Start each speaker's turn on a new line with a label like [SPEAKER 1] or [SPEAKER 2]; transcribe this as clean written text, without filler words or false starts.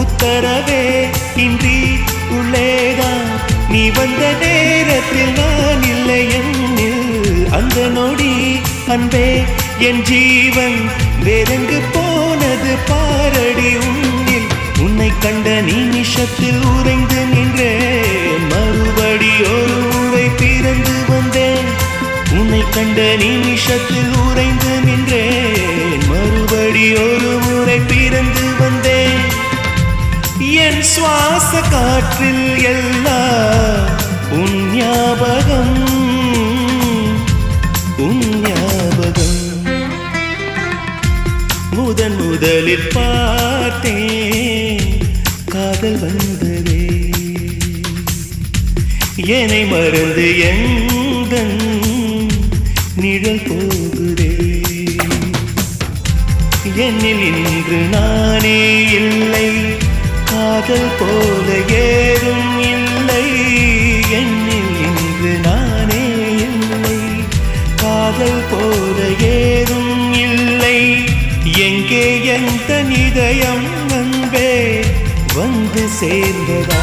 [SPEAKER 1] உத்தரவே இன்றி உள்ளேதான் நீ வந்த நேரத்தில் நான் இல்லை என்னில். அந்த நொடி அன்பே என் ஜீவன் வேறெங்கு போனது பாரடி உன்னில். உன்னை கண்ட நிமிஷத்தில் உறைந்து நின்றேன், மறுபடி ஒரு முறை பிறந்து வந்தேன். உன்னை கண்ட நிமிஷத்தில் உறைந்து நின்றேன், மறுபடி ஒரு முறை பிறந்து வந்தேன். என் சுவாச காற்றில் எல்லாம் உன் ஞாபகம், உன் ஞாபகம். முதலில் பார்த்தேன் காதல் வந்ததே, என்னை மறந்து எந்தன் நிழல் போகுதே. என்னில் இன்று நானே இல்லை, காதல் போல ஏதும் இல்லை. என்னில் இன்று நானே இல்லை, காதல் போல ஏதும் இல்லை. எங்கே எந்த இதயம் அன்பே வந்து சேர்ந்ததா?